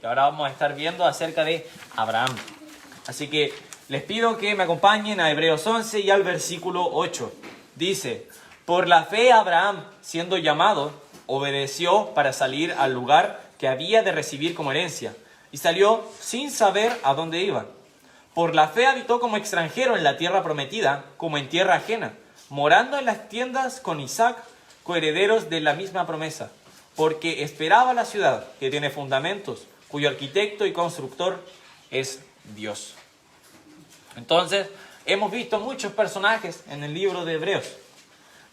ahora vamos a estar viendo acerca de Abraham. Así que les pido que me acompañen a Hebreos 11 y al versículo 8. Dice: por la fe Abraham, siendo llamado, obedeció para salir al lugar que había de recibir como herencia, y salió sin saber a dónde iba. Por la fe habitó como extranjero en la tierra prometida, como en tierra ajena, morando en las tiendas con Isaac, coherederos de la misma promesa, porque esperaba la ciudad que tiene fundamentos, cuyo arquitecto y constructor es Dios. Entonces, hemos visto muchos personajes en el libro de Hebreos.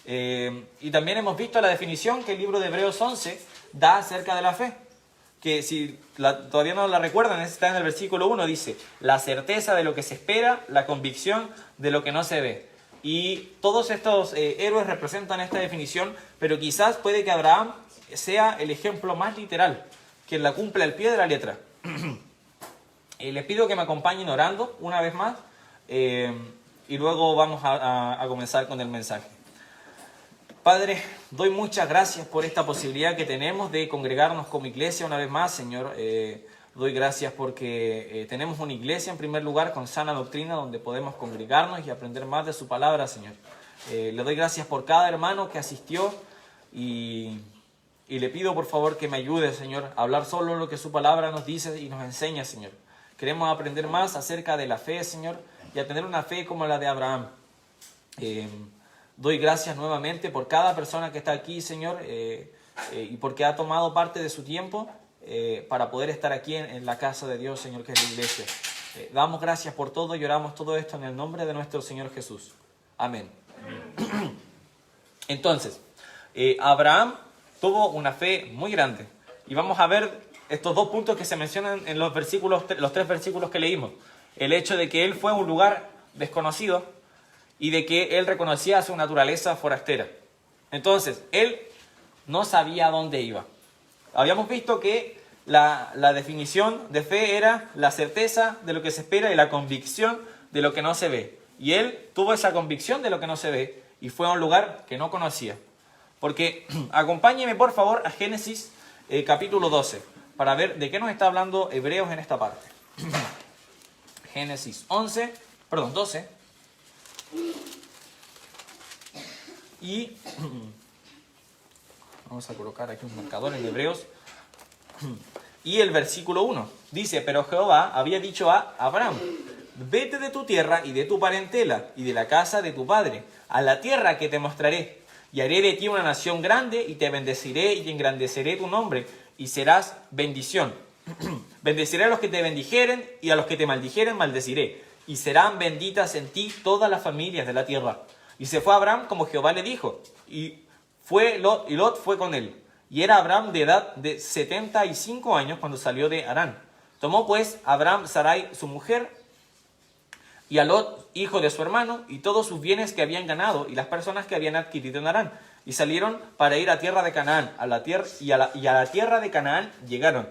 Y también hemos visto la definición que el libro de Hebreos 11 da acerca de la fe. Que si todavía no la recuerdan, está en el versículo 1, dice: la certeza de lo que se espera, la convicción de lo que no se ve. Y todos estos héroes representan esta definición, pero quizás puede que Abraham sea el ejemplo más literal, que la cumple al pie de la letra. Les pido que me acompañen orando una vez más, y luego vamos a comenzar con el mensaje. Padre, doy muchas gracias por esta posibilidad que tenemos de congregarnos como iglesia una vez más, Señor. Doy gracias porque tenemos una iglesia en primer lugar con sana doctrina donde podemos congregarnos y aprender más de su palabra, Señor. Le doy gracias por cada hermano que asistió y le pido por favor que me ayude, Señor, a hablar solo lo que su palabra nos dice y nos enseña, Señor. Queremos aprender más acerca de la fe, Señor, y a tener una fe como la de Abraham. Doy gracias nuevamente por cada persona que está aquí, Señor, y porque ha tomado parte de su tiempo para poder estar aquí en la casa de Dios, Señor, que es la iglesia. Damos gracias por todo y oramos todo esto en el nombre de nuestro Señor Jesús. Amén. Entonces, Abraham tuvo una fe muy grande. Y vamos a ver estos dos puntos que se mencionan en los tres versículos que leímos. El hecho de que él fue a un lugar desconocido y de que él reconocía su naturaleza forastera. Entonces, él no sabía a dónde iba. Habíamos visto que la definición de fe era la certeza de lo que se espera y la convicción de lo que no se ve. Y él tuvo esa convicción de lo que no se ve y fue a un lugar que no conocía. Porque acompáñeme por favor a Génesis capítulo 12 para ver de qué nos está hablando Hebreos en esta parte. Génesis 12. Y vamos a colocar aquí un marcador en Hebreos. Y el versículo 1 dice: pero Jehová había dicho a Abraham: vete de tu tierra y de tu parentela y de la casa de tu padre a la tierra que te mostraré, y haré de ti una nación grande, y te bendeciré y engrandeceré tu nombre, y serás bendición. Bendeciré a los que te bendijeren, y a los que te maldijeren maldeciré, y serán benditas en ti todas las familias de la tierra. Y se fue Abraham como Jehová le dijo, y Lot fue con él. Y era Abraham de edad de 75 años cuando salió de Harán. Tomó pues Abraham Sarai su mujer, y a Lot, hijo de su hermano, y todos sus bienes que habían ganado, y las personas que habían adquirido en Harán. Y salieron para ir a tierra de Canaán, a la tierra de Canaán llegaron.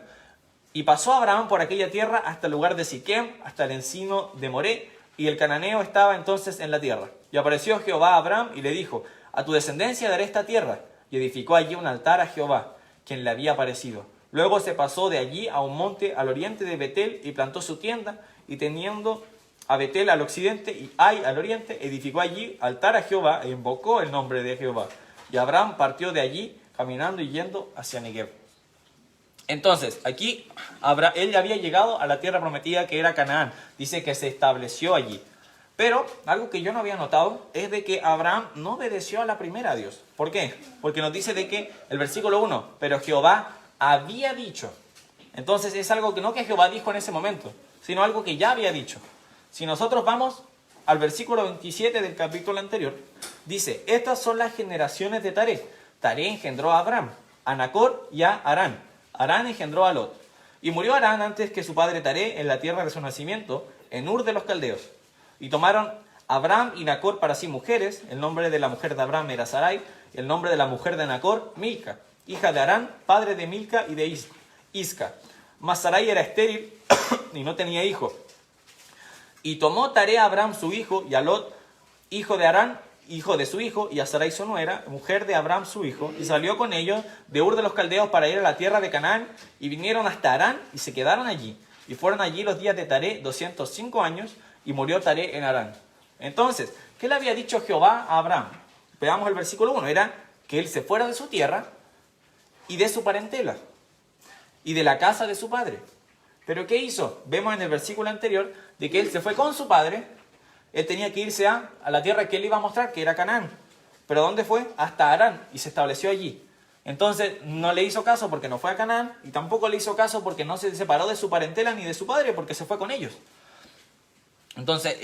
Y pasó Abraham por aquella tierra hasta el lugar de Siquem, hasta el encino de Moré, y el cananeo estaba entonces en la tierra. Y apareció Jehová a Abraham y le dijo: a tu descendencia daré esta tierra. Y edificó allí un altar a Jehová, quien le había aparecido. Luego se pasó de allí a un monte al oriente de Betel y plantó su tienda, y teniendo a Betel al occidente y Ai al oriente, edificó allí altar a Jehová e invocó el nombre de Jehová. Y Abraham partió de allí caminando y yendo hacia Negev. Entonces, aquí él ya había llegado a la tierra prometida que era Canaán. Dice que se estableció allí. Pero algo que yo no había notado es de que Abraham no obedeció a la primera a Dios. ¿Por qué? Porque nos dice de que el versículo 1, pero Jehová había dicho. Entonces es algo que no que Jehová dijo en ese momento, sino algo que ya había dicho. Si nosotros vamos al versículo 27 del capítulo anterior, dice: estas son las generaciones de Taré. Taré engendró a Abraham, a Nacor y a Harán. Harán engendró a Lot. Y murió Harán antes que su padre Taré en la tierra de su nacimiento, en Ur de los Caldeos. Y tomaron Abraham y Nacor para sí mujeres. El nombre de la mujer de Abraham era Sarai, y el nombre de la mujer de Nacor, Milca, hija de Harán, padre de Milca y de Isca. Mas Sarai era estéril y no tenía hijo. Y tomó Taré a Abraham su hijo y a Lot, hijo de Harán, hijo de su hijo, y a Sarai su nuera, mujer de Abraham su hijo, y salió con ellos de Ur de los Caldeos para ir a la tierra de Canaán, y vinieron hasta Harán y se quedaron allí. Y fueron allí los días de Taré 205 años, y murió Taré en Harán. Entonces, ¿qué le había dicho Jehová a Abraham? Veamos el versículo 1, era que él se fuera de su tierra y de su parentela y de la casa de su padre. ¿Pero qué hizo? Vemos en el versículo anterior de que él se fue con su padre. Él tenía que irse a la tierra que él iba a mostrar, que era Canaán. ¿Pero dónde fue? Hasta Harán, y se estableció allí. Entonces no le hizo caso porque no fue a Canaán, y tampoco le hizo caso porque no se separó de su parentela ni de su padre, porque se fue con ellos. Entonces,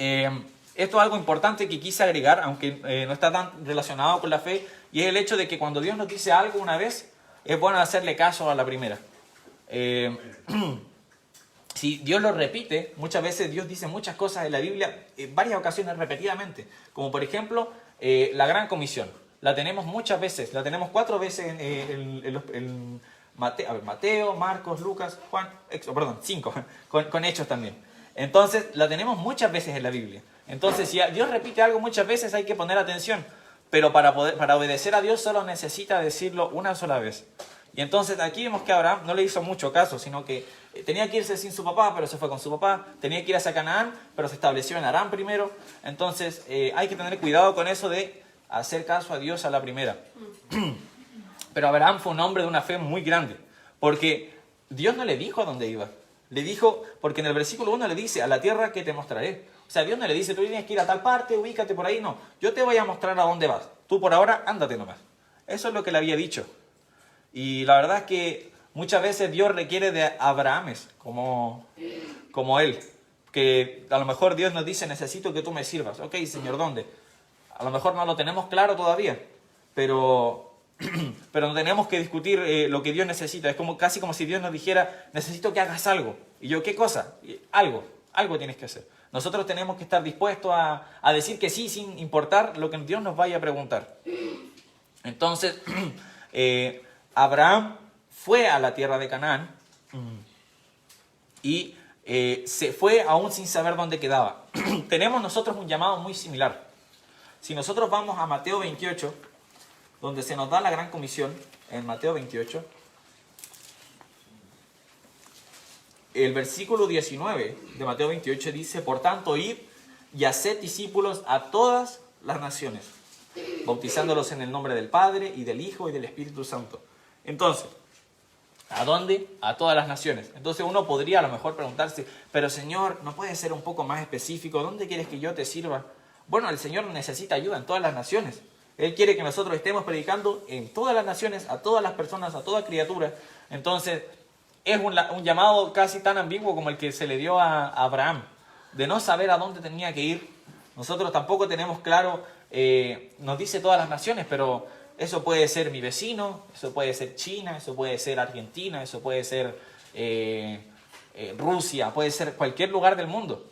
esto es algo importante que quise agregar, aunque no está tan relacionado con la fe, y es el hecho de que cuando Dios nos dice algo una vez, es bueno hacerle caso a la primera. Si Dios lo repite, muchas veces Dios dice muchas cosas en la Biblia, en varias ocasiones repetidamente, como por ejemplo la Gran Comisión. La tenemos muchas veces, la tenemos 4 veces en Mateo, Marcos, Lucas, Juan, 5, con Hechos también. Entonces la tenemos muchas veces en la Biblia. Entonces si Dios repite algo muchas veces hay que poner atención, pero para obedecer a Dios solo necesita decirlo una sola vez. Y entonces aquí vemos que Abraham no le hizo mucho caso, sino que tenía que irse sin su papá, pero se fue con su papá. Tenía que ir hacia Canaán, pero se estableció en Harán primero. Entonces hay que tener cuidado con eso de hacer caso a Dios a la primera. Pero Abraham fue un hombre de una fe muy grande, porque Dios no le dijo a dónde iba. Le dijo, porque en el versículo 1 le dice, a la tierra que te mostraré. O sea, Dios no le dice, tú tienes que ir a tal parte, ubícate por ahí. No, yo te voy a mostrar a dónde vas. Tú por ahora, ándate nomás. Eso es lo que le había dicho. Y la verdad es que muchas veces Dios requiere de Abrahames como él. Que a lo mejor Dios nos dice, necesito que tú me sirvas. Ok, Señor, ¿dónde? A lo mejor no lo tenemos claro todavía, pero no tenemos que discutir lo que Dios necesita. Es casi como si Dios nos dijera, necesito que hagas algo. Y yo, ¿qué cosa? Algo tienes que hacer. Nosotros tenemos que estar dispuestos a decir que sí, sin importar lo que Dios nos vaya a preguntar. Entonces, Abraham fue a la tierra de Canaán y se fue aún sin saber dónde quedaba. Tenemos nosotros un llamado muy similar. Si nosotros vamos a Mateo 28, donde se nos da la gran comisión, en Mateo 28, el versículo 19 de Mateo 28 dice, por tanto, id y haced discípulos a todas las naciones, bautizándolos en el nombre del Padre, y del Hijo, y del Espíritu Santo. Entonces, ¿a dónde? A todas las naciones. Entonces uno podría a lo mejor preguntarse, pero Señor, ¿no puedes ser un poco más específico? ¿Dónde quieres que yo te sirva? Bueno, el Señor necesita ayuda en todas las naciones. Él quiere que nosotros estemos predicando en todas las naciones, a todas las personas, a toda criatura. Entonces, es un llamado casi tan ambiguo como el que se le dio a Abraham, de no saber a dónde tenía que ir. Nosotros tampoco tenemos claro, nos dice todas las naciones, pero eso puede ser mi vecino, eso puede ser China, eso puede ser Argentina, eso puede ser Rusia, puede ser cualquier lugar del mundo.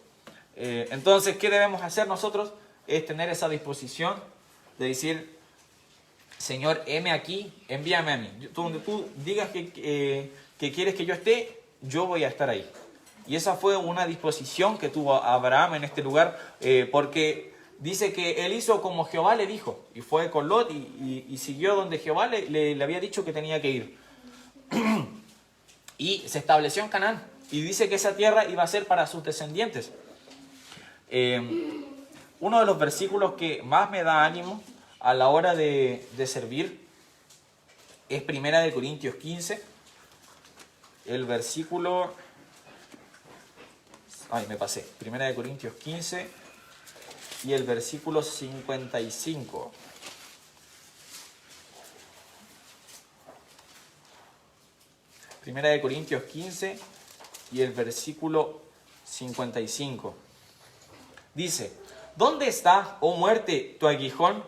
Entonces, ¿qué debemos hacer nosotros? Es tener esa disposición de decir, Señor, heme aquí, envíame a mí. Donde tú digas que quieres que yo esté, yo voy a estar ahí. Y esa fue una disposición que tuvo Abraham en este lugar, porque dice que él hizo como Jehová le dijo, y fue con Lot y siguió donde Jehová le había dicho que tenía que ir. Y se estableció en Canaán, y dice que esa tierra iba a ser para sus descendientes. Uno de los versículos que más me da ánimo a la hora de servir es 1 Corintios 15, el versículo... me pasé. 1 Corintios 15 y el versículo 55. Primera de Corintios 15 y el versículo 55. Dice, ¿dónde está, oh muerte, tu aguijón?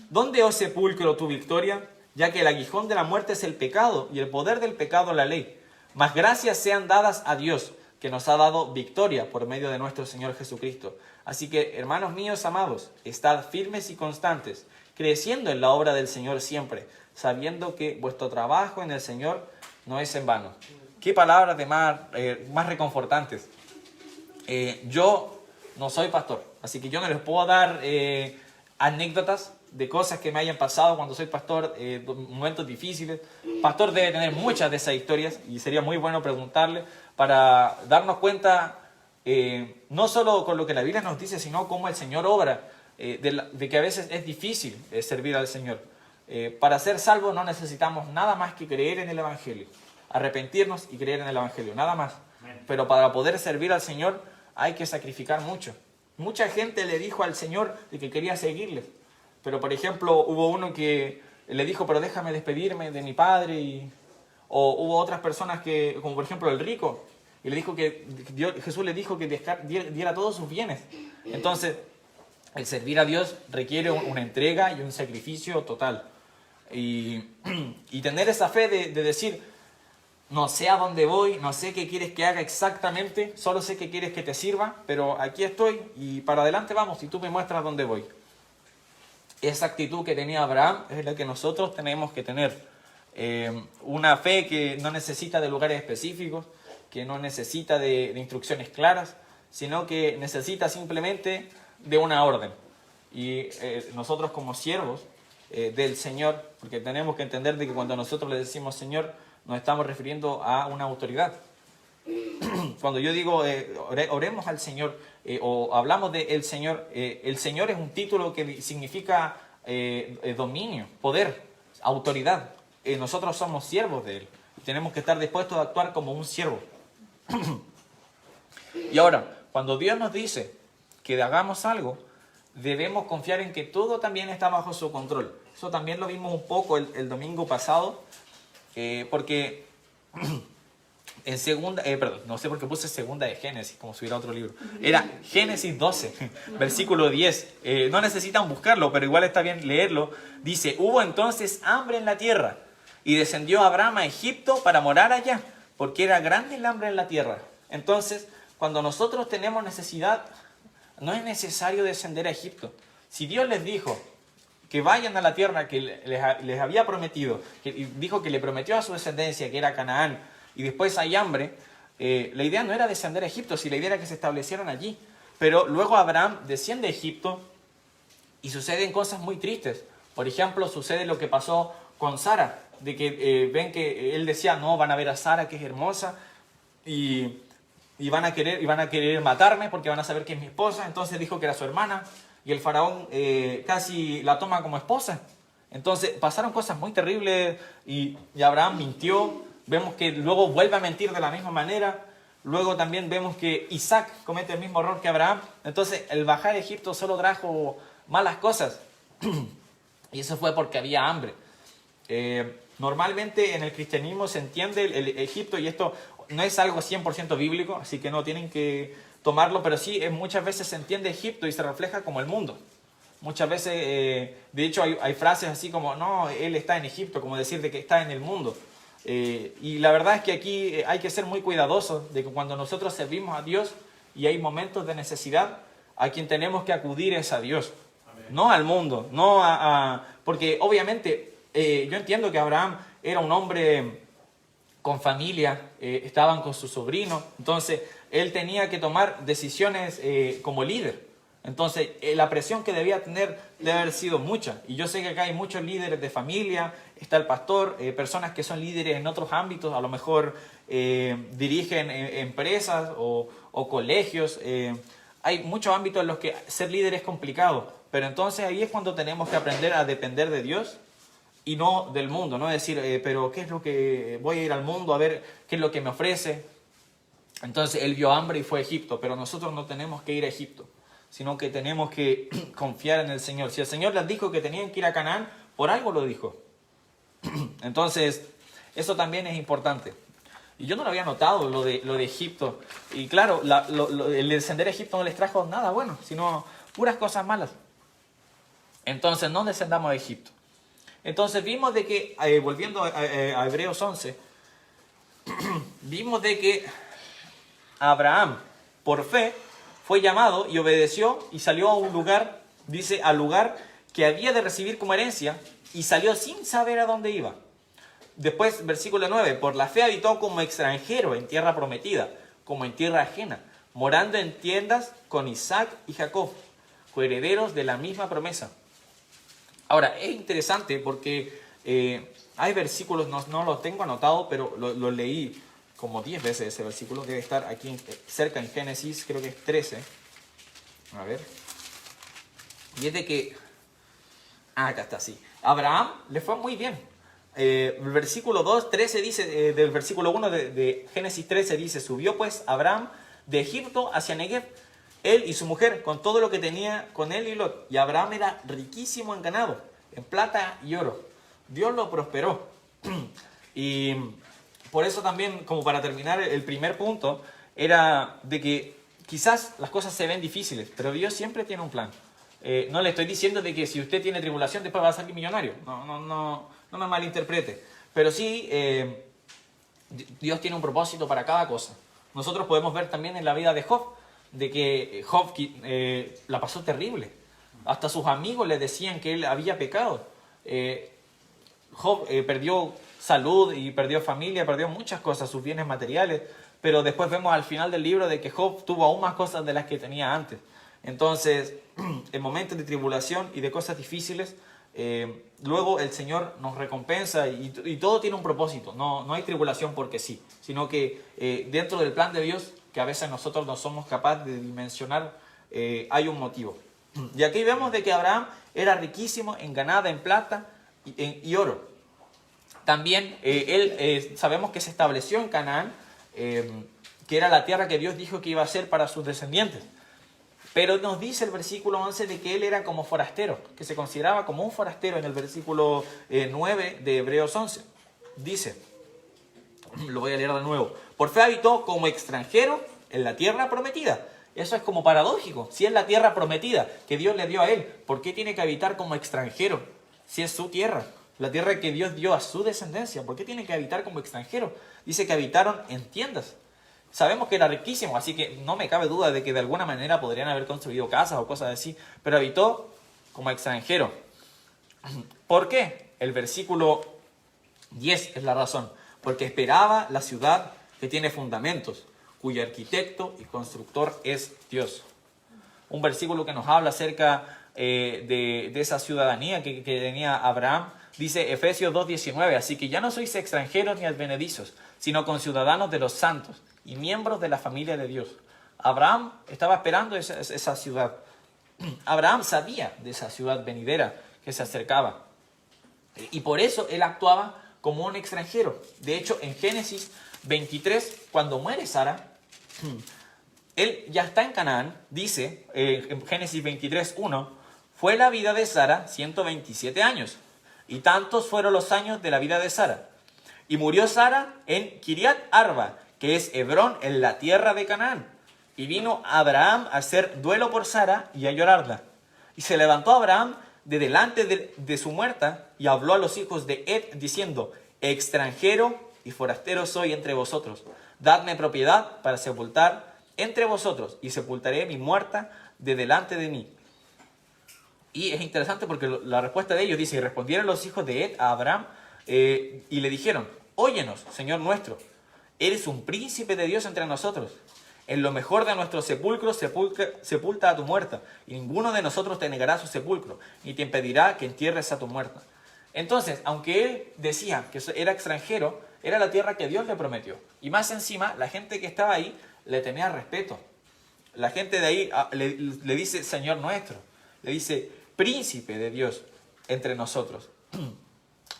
¿Dónde, oh sepulcro, tu victoria? Ya que el aguijón de la muerte es el pecado, y el poder del pecado la ley. Mas gracias sean dadas a Dios, que nos ha dado victoria por medio de nuestro Señor Jesucristo. Así que, hermanos míos amados, estad firmes y constantes, creciendo en la obra del Señor siempre, sabiendo que vuestro trabajo en el Señor no es en vano. Qué palabras de más reconfortantes. Yo no soy pastor, así que yo no les puedo dar anécdotas de cosas que me hayan pasado cuando soy pastor, momentos difíciles. Pastor debe tener muchas de esas historias y sería muy bueno preguntarle para darnos cuenta, no solo con lo que la Biblia nos dice, sino cómo el Señor obra, de que a veces es difícil servir al Señor. Para ser salvos no necesitamos nada más que creer en el Evangelio, arrepentirnos y creer en el Evangelio, nada más. Pero para poder servir al Señor hay que sacrificar mucho. Mucha gente le dijo al Señor de que quería seguirle. Pero, por ejemplo, hubo uno que le dijo, pero déjame despedirme de mi padre. O hubo otras personas que, como por ejemplo el rico, y le dijo que Jesús le dijo que diera todos sus bienes. Entonces, el servir a Dios requiere una entrega y un sacrificio total. Y tener esa fe de decir, no sé a dónde voy, no sé qué quieres que haga exactamente, solo sé que quieres que te sirva, pero aquí estoy y para adelante vamos y tú me muestras dónde voy. Esa actitud que tenía Abraham es la que nosotros tenemos que tener. Una fe que no necesita de lugares específicos, que no necesita de instrucciones claras, sino que necesita simplemente de una orden. Y nosotros como siervos del Señor, porque tenemos que entender de que cuando nosotros le decimos Señor, nos estamos refiriendo a una autoridad. Cuando yo digo oremos al Señor o hablamos de el Señor es un título que significa dominio, poder, autoridad. Nosotros somos siervos de Él y tenemos que estar dispuestos a actuar como un siervo. Y ahora, cuando Dios nos dice que hagamos algo, debemos confiar en que todo también está bajo su control. Eso también lo vimos un poco el domingo pasado. Porque en segunda, no sé por qué puse segunda de Génesis, como si hubiera otro libro. Era Génesis 12, versículo 10. No necesitan buscarlo, pero igual está bien leerlo. Dice, hubo entonces hambre en la tierra y descendió Abraham a Egipto para morar allá, porque era grande el hambre en la tierra. Entonces, cuando nosotros tenemos necesidad, no es necesario descender a Egipto. Si Dios les dijo que vayan a la tierra que les había prometido, que dijo que le prometió a su descendencia, que era Canaán, y después hay hambre, la idea no era descender a Egipto, si la idea era que se establecieran allí. Pero luego Abraham desciende a Egipto y suceden cosas muy tristes. Por ejemplo, sucede lo que pasó con Sara, de que ven que él decía, no, van a ver a Sara que es hermosa, y van a querer matarme porque van a saber que es mi esposa. Entonces dijo que era su hermana. Y el faraón casi la toma como esposa. Entonces pasaron cosas muy terribles y Abraham mintió. Vemos que luego vuelve a mentir de la misma manera. Luego también vemos que Isaac comete el mismo error que Abraham. Entonces el bajar a Egipto solo trajo malas cosas. Y eso fue porque había hambre. Normalmente en el cristianismo se entiende el Egipto, y esto no es algo 100% bíblico, así que no tienen que tomarlo, pero sí muchas veces se entiende Egipto y se refleja como el mundo. Muchas veces, de hecho hay frases así como, no, él está en Egipto, como decir de que está en el mundo. Y la verdad es que aquí hay que ser muy cuidadosos de que cuando nosotros servimos a Dios y hay momentos de necesidad, a quien tenemos que acudir es a Dios. Amén. No al mundo, no porque obviamente yo entiendo que Abraham era un hombre con familia, estaban con su sobrino, entonces él tenía que tomar decisiones como líder. Entonces la presión que debía tener debe haber sido mucha. Y yo sé que acá hay muchos líderes de familia, está el pastor, personas que son líderes en otros ámbitos, a lo mejor dirigen empresas o colegios. Hay muchos ámbitos en los que ser líder es complicado, pero entonces ahí es cuando tenemos que aprender a depender de Dios y no del mundo, no decir, pero ¿qué es lo que voy a ir al mundo a ver qué es lo que me ofrece? Entonces él vio hambre y fue a Egipto, pero nosotros no tenemos que ir a Egipto, sino que tenemos que confiar en el Señor. Si el Señor les dijo que tenían que ir a Canaán, por algo lo dijo. Entonces, eso también es importante. Y yo no lo había notado, lo de Egipto. Y claro, el descender a Egipto no les trajo nada bueno, sino puras cosas malas. Entonces, no descendamos a Egipto. Entonces, vimos de que, volviendo a Hebreos 11, vimos de que Abraham, por fe, fue llamado y obedeció y salió a un lugar, dice, al lugar que había de recibir como herencia, y salió sin saber a dónde iba. Después, versículo 9, por la fe habitó como extranjero en tierra prometida, como en tierra ajena, morando en tiendas con Isaac y Jacob, coherederos de la misma promesa. Ahora, es interesante porque hay versículos, no los tengo anotados, pero lo leí como 10 veces ese versículo. Debe estar aquí cerca en Génesis, creo que es 13. A ver. Y es de que... acá está, sí. Abraham le fue muy bien. El versículo 2, 13 dice, del versículo 1 de Génesis 13 dice, subió pues Abraham de Egipto hacia Negev, él y su mujer, con todo lo que tenía con él y Lot. Y Abraham era riquísimo en ganado, en plata y oro. Dios lo prosperó. Y por eso también, como para terminar el primer punto, era de que quizás las cosas se ven difíciles, pero Dios siempre tiene un plan. No le estoy diciendo de que si usted tiene tribulación después va a salir millonario. No me malinterprete. Pero sí, Dios tiene un propósito para cada cosa. Nosotros podemos ver también en la vida de Job, de que Job la pasó terrible. Hasta sus amigos le decían que él había pecado. Job perdió salud y perdió familia, perdió muchas cosas, sus bienes materiales. Pero después vemos al final del libro de que Job tuvo aún más cosas de las que tenía antes. Entonces, en momentos de tribulación y de cosas difíciles, luego el Señor nos recompensa y todo tiene un propósito. No hay tribulación porque sí, sino que dentro del plan de Dios, que a veces nosotros no somos capaces de dimensionar, hay un motivo. Y aquí vemos de que Abraham era riquísimo en ganado, en plata y oro. También él sabemos que se estableció en Canaán, que era la tierra que Dios dijo que iba a ser para sus descendientes. Pero nos dice el versículo 11 de que él era como forastero, que se consideraba como un forastero en el versículo 9 de Hebreos 11. Dice, lo voy a leer de nuevo, por fe habitó como extranjero en la tierra prometida. Eso es como paradójico. Si es la tierra prometida que Dios le dio a él, ¿por qué tiene que habitar como extranjero? Si es su tierra, la tierra que Dios dio a su descendencia, ¿por qué tiene que habitar como extranjero? Dice que habitaron en tiendas. Sabemos que era riquísimo, así que no me cabe duda de que de alguna manera podrían haber construido casas o cosas así, pero habitó como extranjero. ¿Por qué? El versículo 10 es la razón. Porque esperaba la ciudad que tiene fundamentos, cuyo arquitecto y constructor es Dios. Un versículo que nos habla acerca de esa ciudadanía que tenía Abraham. Dice Efesios 2:19, así que ya no sois extranjeros ni advenedizos, sino conciudadanos de los santos y miembros de la familia de Dios. Abraham estaba esperando esa ciudad. Abraham sabía de esa ciudad venidera que se acercaba. Y por eso él actuaba como un extranjero. De hecho, en Génesis 23, cuando muere Sara, él ya está en Canaán. Dice en Génesis 23:1, fue la vida de Sara 127 años. Y tantos fueron los años de la vida de Sara. Y murió Sara en Kiriat Arba, que es Hebrón, en la tierra de Canaán. Y vino Abraham a hacer duelo por Sara y a llorarla. Y se levantó Abraham de delante de su muerta y habló a los hijos de Ed, diciendo, extranjero y forastero soy entre vosotros. Dadme propiedad para sepultar entre vosotros, y sepultaré mi muerta de delante de mí. Y es interesante porque la respuesta de ellos dice, y respondieron los hijos de Ed a Abraham y le dijeron, óyenos, Señor nuestro, eres un príncipe de Dios entre nosotros. En lo mejor de nuestros sepulcros sepulta a tu muerta, y ninguno de nosotros te negará su sepulcro, ni te impedirá que entierres a tu muerta. Entonces, aunque él decía que era extranjero, era la tierra que Dios le prometió. Y más encima, la gente que estaba ahí le tenía respeto. La gente de ahí le dice Señor nuestro, le dice príncipe de Dios entre nosotros.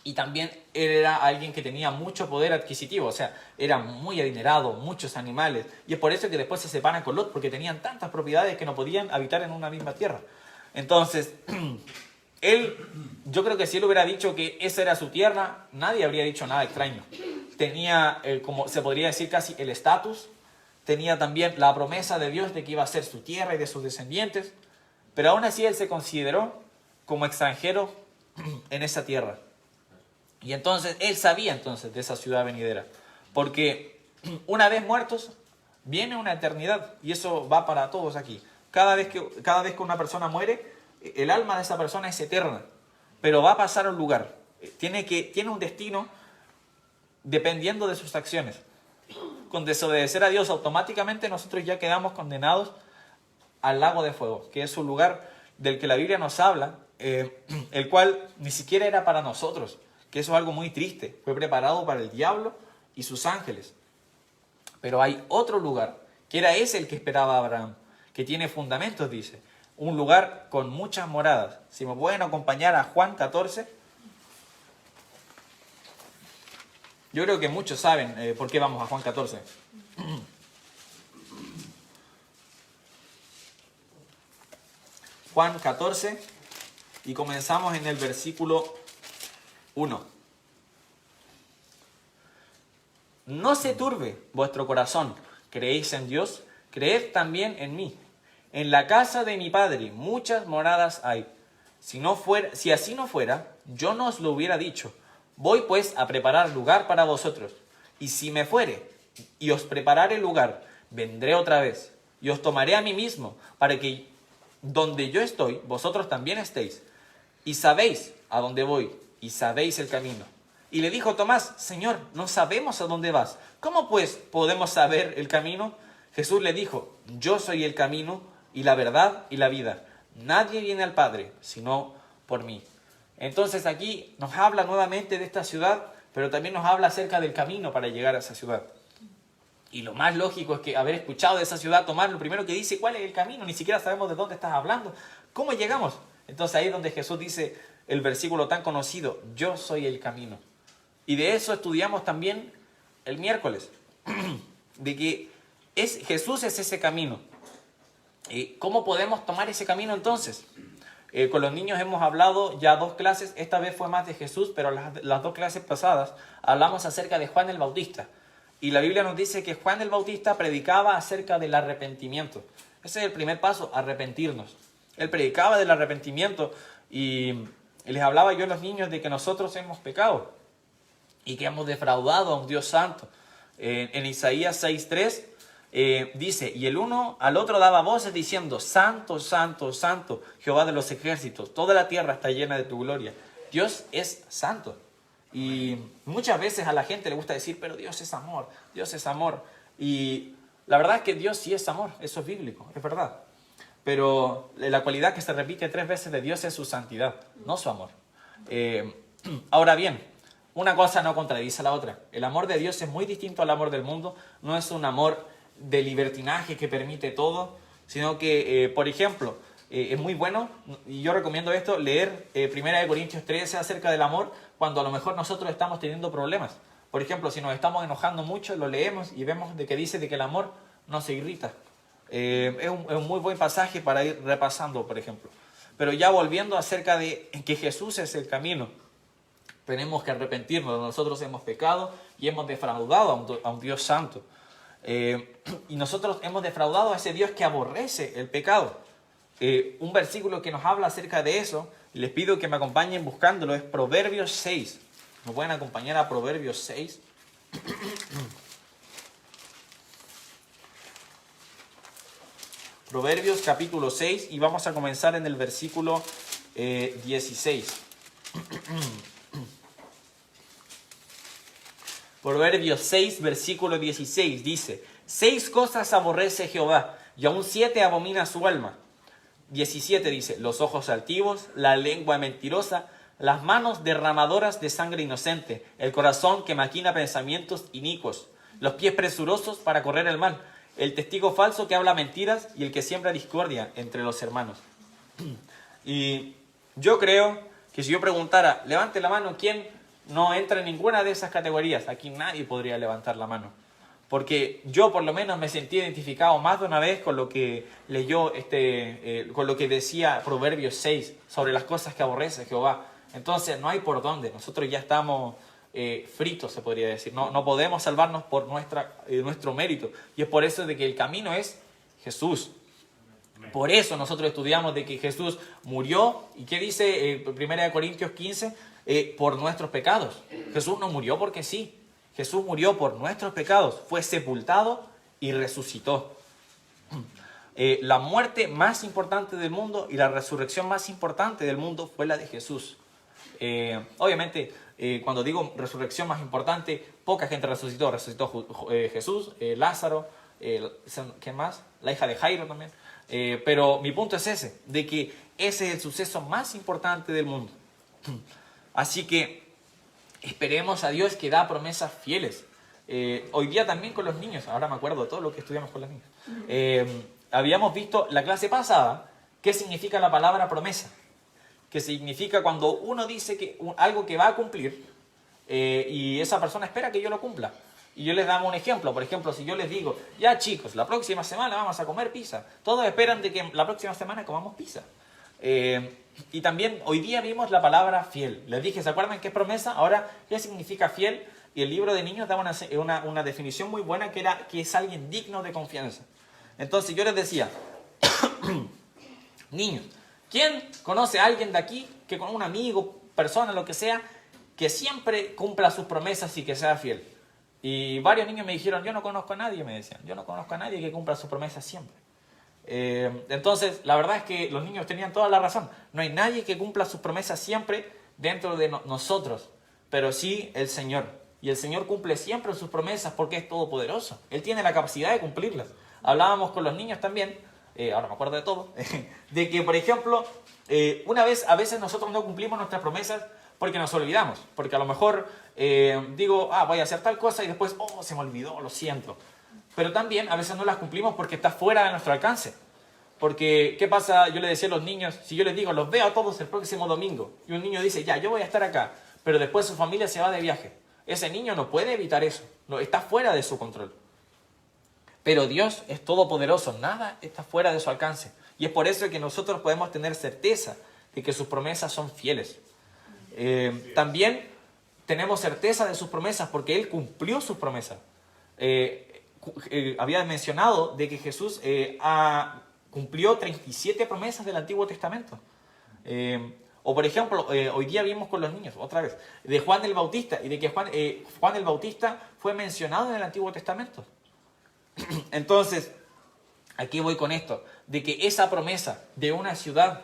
Y también él era alguien que tenía mucho poder adquisitivo, o sea, era muy adinerado, muchos animales. Y es por eso que después se separan con Lot, porque tenían tantas propiedades que no podían habitar en una misma tierra. Entonces, yo creo que si él hubiera dicho que esa era su tierra, nadie habría dicho nada extraño. Tenía, como se podría decir casi, el estatus. Tenía también la promesa de Dios de que iba a ser su tierra y de sus descendientes. Pero aún así él se consideró como extranjero en esa tierra. Y entonces él sabía entonces de esa ciudad venidera. Porque una vez muertos, viene una eternidad. Y eso va para todos aquí. Cada vez que una persona muere, el alma de esa persona es eterna. Pero va a pasar a un lugar. Tiene un destino dependiendo de sus acciones. Con desobedecer a Dios, automáticamente nosotros ya quedamos condenados al lago de fuego, que es un lugar del que la Biblia nos habla el cual ni siquiera era para nosotros, que eso es algo muy triste. Fue preparado para el diablo y sus ángeles. Pero hay otro lugar, que era ese el que esperaba Abraham, que tiene fundamentos, dice. Un lugar con muchas moradas. Si me pueden acompañar a Juan 14. Yo creo que muchos saben por qué vamos a Juan 14. Juan 14 y comenzamos en el versículo 1. No se turbe vuestro corazón. ¿Creéis en Dios? Creed también en mí. En la casa de mi Padre muchas moradas hay. Si así no fuera, yo no os lo hubiera dicho. Voy pues a preparar lugar para vosotros. Y si me fuere y os preparare lugar, vendré otra vez y os tomaré a mí mismo, para que donde yo estoy, vosotros también estéis. Y sabéis a dónde voy, y sabéis el camino. Y le dijo Tomás: Señor, no sabemos a dónde vas. ¿Cómo pues podemos saber el camino? Jesús le dijo: Yo soy el camino, y la verdad, y la vida. Nadie viene al Padre, sino por mí. Entonces aquí nos habla nuevamente de esta ciudad, pero también nos habla acerca del camino para llegar a esa ciudad. Y lo más lógico es que haber escuchado de esa ciudad, Tomás lo primero que dice: ¿cuál es el camino? Ni siquiera sabemos de dónde estás hablando. ¿Cómo llegamos? Entonces ahí es donde Jesús dice el versículo tan conocido: Yo soy el camino. Y de eso estudiamos también el miércoles. De que Jesús es ese camino. ¿Cómo podemos tomar ese camino entonces? Con los niños hemos hablado ya 2 clases. Esta vez fue más de Jesús, pero las 2 clases pasadas hablamos acerca de Juan el Bautista. Y la Biblia nos dice que Juan el Bautista predicaba acerca del arrepentimiento. Ese es el primer paso, arrepentirnos. Él predicaba del arrepentimiento y les hablaba yo a los niños de que nosotros hemos pecado y que hemos defraudado a un Dios santo. En Isaías 6:3 dice: y el uno al otro daba voces diciendo: Santo, santo, santo, Jehová de los ejércitos, toda la tierra está llena de tu gloria. Dios es santo. Y muchas veces a la gente le gusta decir: pero Dios es amor, Dios es amor. Y la verdad es que Dios sí es amor, eso es bíblico, es verdad. Pero la cualidad que se repite 3 veces de Dios es su santidad, no su amor. Ahora bien, una cosa no contradice a la otra. El amor de Dios es muy distinto al amor del mundo. No es un amor de libertinaje que permite todo, sino que, por ejemplo, es muy bueno, y yo recomiendo esto, leer 1 Corintios 13 acerca del amor, cuando a lo mejor nosotros estamos teniendo problemas. Por ejemplo, si nos estamos enojando mucho, lo leemos y vemos de que dice de que el amor no se irrita. Es un muy buen pasaje para ir repasando, por ejemplo. Pero ya volviendo acerca de que Jesús es el camino, tenemos que arrepentirnos. Nosotros hemos pecado y hemos defraudado a un Dios santo. Y nosotros hemos defraudado a ese Dios que aborrece el pecado. Un versículo que nos habla acerca de eso, y les pido que me acompañen buscándolo, es Proverbios 6. ¿Me pueden acompañar a Proverbios 6? Proverbios capítulo 6, y vamos a comenzar en el versículo 16. Proverbios 6, versículo 16 dice: 6 cosas aborrece Jehová, y aún 7 abomina su alma. 17 dice: los ojos altivos, la lengua mentirosa, las manos derramadoras de sangre inocente, el corazón que maquina pensamientos inicuos, los pies presurosos para correr el mal, el testigo falso que habla mentiras y el que siembra discordia entre los hermanos. Y yo creo que si yo preguntara: levante la mano, ¿quién no entra en ninguna de esas categorías? Aquí nadie podría levantar la mano. Porque yo por lo menos me sentí identificado más de una vez con lo que leyó, con lo que decía Proverbios 6 sobre las cosas que aborrece Jehová. Entonces no hay por dónde. Nosotros ya estamos fritos, se podría decir. No podemos salvarnos por nuestro mérito. Y es por eso de que el camino es Jesús. Por eso nosotros estudiamos de que Jesús murió. ¿Y qué dice 1 Corintios 15? Por nuestros pecados. Jesús no murió porque sí. Jesús murió por nuestros pecados, fue sepultado y resucitó. La muerte más importante del mundo y la resurrección más importante del mundo fue la de Jesús. Obviamente, cuando digo resurrección más importante, poca gente resucitó. Resucitó Jesús, Lázaro, ¿Quién más? La hija de Jairo también. Pero mi punto es ese, de que ese es el suceso más importante del mundo. Así que esperemos a Dios que da promesas fieles. Hoy día también con los niños, ahora me acuerdo de todo lo que estudiamos con los niños. Habíamos visto la clase pasada qué significa la palabra promesa. Que significa cuando uno dice que algo que va a cumplir y esa persona espera que yo lo cumpla. Y yo les damos un ejemplo. Por ejemplo, si yo les digo, ya chicos, la próxima semana vamos a comer pizza. Todos esperan de que la próxima semana comamos pizza. Y también hoy día vimos la palabra fiel. Les dije, ¿se acuerdan qué es promesa? Ahora, ¿qué significa fiel? Y el libro de niños da una definición muy buena que era que es alguien digno de confianza. Entonces yo les decía, niños, ¿quién conoce a alguien de aquí que con un amigo, persona, lo que sea, que siempre cumpla sus promesas y que sea fiel? Y varios niños me dijeron, yo no conozco a nadie, me decían, yo no conozco a nadie que cumpla sus promesas siempre. Entonces, la verdad es que los niños tenían toda la razón. No hay nadie que cumpla sus promesas siempre dentro de nosotros, pero sí el Señor. Y el Señor cumple siempre sus promesas porque es todopoderoso. Él tiene la capacidad de cumplirlas. Hablábamos con los niños también, ahora me acuerdo de todo, de que, por ejemplo, a veces nosotros no cumplimos nuestras promesas porque nos olvidamos. Porque a lo mejor digo, voy a hacer tal cosa y después, se me olvidó, lo siento. Pero también a veces no las cumplimos porque está fuera de nuestro alcance. Porque, ¿qué pasa? Yo le decía a los niños, si yo les digo, los veo a todos el próximo domingo, y un niño dice, ya, yo voy a estar acá, pero después su familia se va de viaje. Ese niño no puede evitar eso, no, está fuera de su control. Pero Dios es todopoderoso, nada está fuera de su alcance. Y es por eso que nosotros podemos tener certeza de que sus promesas son fieles. También tenemos certeza de sus promesas porque Él cumplió sus promesas. Había mencionado de que Jesús cumplió 37 promesas del Antiguo Testamento. O por ejemplo, hoy día vimos con los niños, otra vez, de Juan el Bautista, y de que Juan el Bautista fue mencionado en el Antiguo Testamento. Entonces, aquí voy con esto, de que esa promesa de una ciudad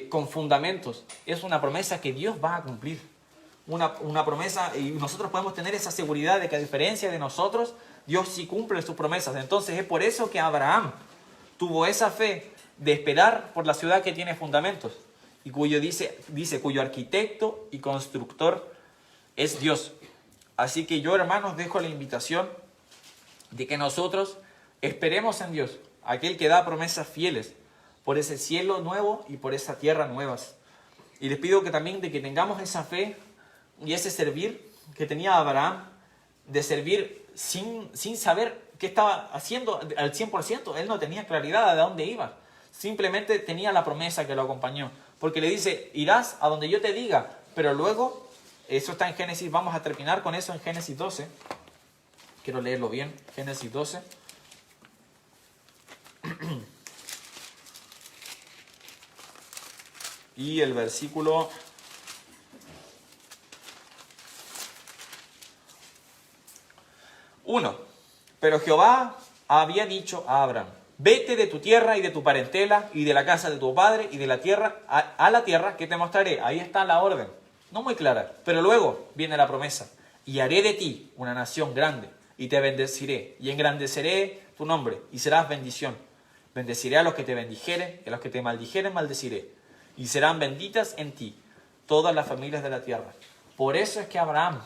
con fundamentos es una promesa que Dios va a cumplir. Una promesa, y nosotros podemos tener esa seguridad de que a diferencia de nosotros, Dios sí cumple sus promesas. Entonces es por eso que Abraham tuvo esa fe de esperar por la ciudad que tiene fundamentos y cuyo cuyo arquitecto y constructor es Dios. Así que yo, hermanos, dejo la invitación de que nosotros esperemos en Dios, aquel que da promesas fieles por ese cielo nuevo y por esa tierra nuevas. Y les pido que también de que tengamos esa fe y ese servir que tenía Abraham, de servir sin saber qué estaba haciendo al 100%. Él no tenía claridad de dónde iba. Simplemente tenía la promesa que lo acompañó. Porque le dice, irás a donde yo te diga. Pero luego, eso está en Génesis, vamos a terminar con eso en Génesis 12. Quiero leerlo bien, Génesis 12. Y el versículo 1. Pero Jehová había dicho a Abraham, vete de tu tierra y de tu parentela y de la casa de tu padre y de la tierra a la tierra que te mostraré. Ahí está la orden, no muy clara, pero luego viene la promesa. Y haré de ti una nación grande y te bendeciré y engrandeceré tu nombre y serás bendición. Bendeciré a los que te bendijeren y a los que te maldijeren maldeciré. Y serán benditas en ti todas las familias de la tierra. Por eso es que Abraham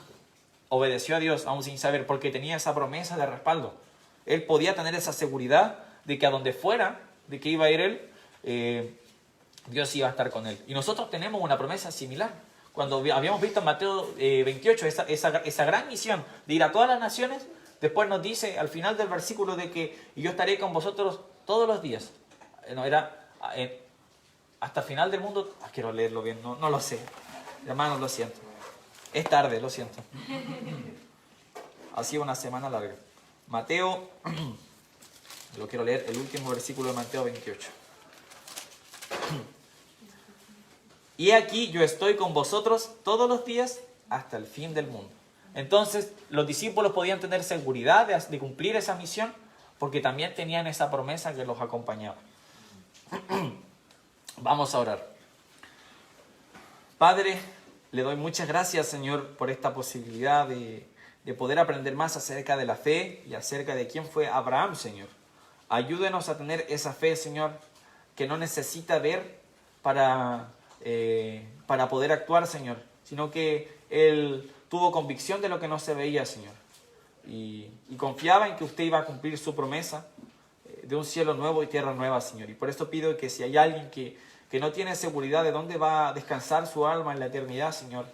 obedeció a Dios aún sin saber, porque tenía esa promesa de respaldo. Él podía tener esa seguridad de que a donde fuera, de que iba a ir él, Dios iba a estar con él. Y nosotros tenemos una promesa similar. Cuando habíamos visto en Mateo 28 esa gran misión de ir a todas las naciones, después nos dice al final del versículo de que yo estaré con vosotros todos los días. No era hasta el final del mundo. Quiero leerlo bien, no lo sé. Hermanos, lo siento. Es tarde, lo siento. Ha sido una semana larga. Mateo, lo quiero leer, el último versículo de Mateo 28. Y aquí yo estoy con vosotros todos los días hasta el fin del mundo. Entonces, los discípulos podían tener seguridad de cumplir esa misión porque también tenían esa promesa que los acompañaba. Vamos a orar. Padre, le doy muchas gracias, Señor, por esta posibilidad de de poder aprender más acerca de la fe y acerca de quién fue Abraham, Señor. Ayúdenos a tener esa fe, Señor, que no necesita ver para poder actuar, Señor, sino que Él tuvo convicción de lo que no se veía, Señor, y confiaba en que usted iba a cumplir su promesa de un cielo nuevo y tierra nueva, Señor. Y por esto pido que si hay alguien que no tiene seguridad de dónde va a descansar su alma en la eternidad, Señor,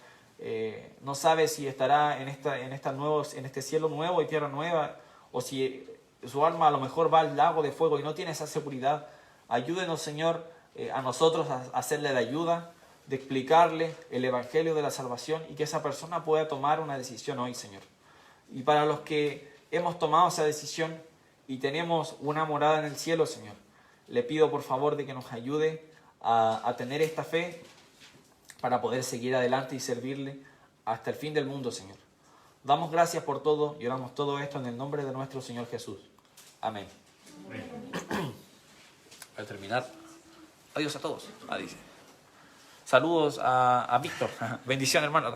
no sabe si estará en este cielo nuevo y tierra nueva, o si su alma a lo mejor va al lago de fuego y no tiene esa seguridad, ayúdenos, Señor, a nosotros a hacerle la ayuda, de explicarle el evangelio de la salvación y que esa persona pueda tomar una decisión hoy, Señor. Y para los que hemos tomado esa decisión y tenemos una morada en el cielo, Señor, le pido por favor de que nos ayude a tener esta fe para poder seguir adelante y servirle hasta el fin del mundo, Señor. Damos gracias por todo y oramos todo esto en el nombre de nuestro Señor Jesús. Amén. Para terminar, adiós a todos. Dice. Saludos a Víctor. Bendición, hermano.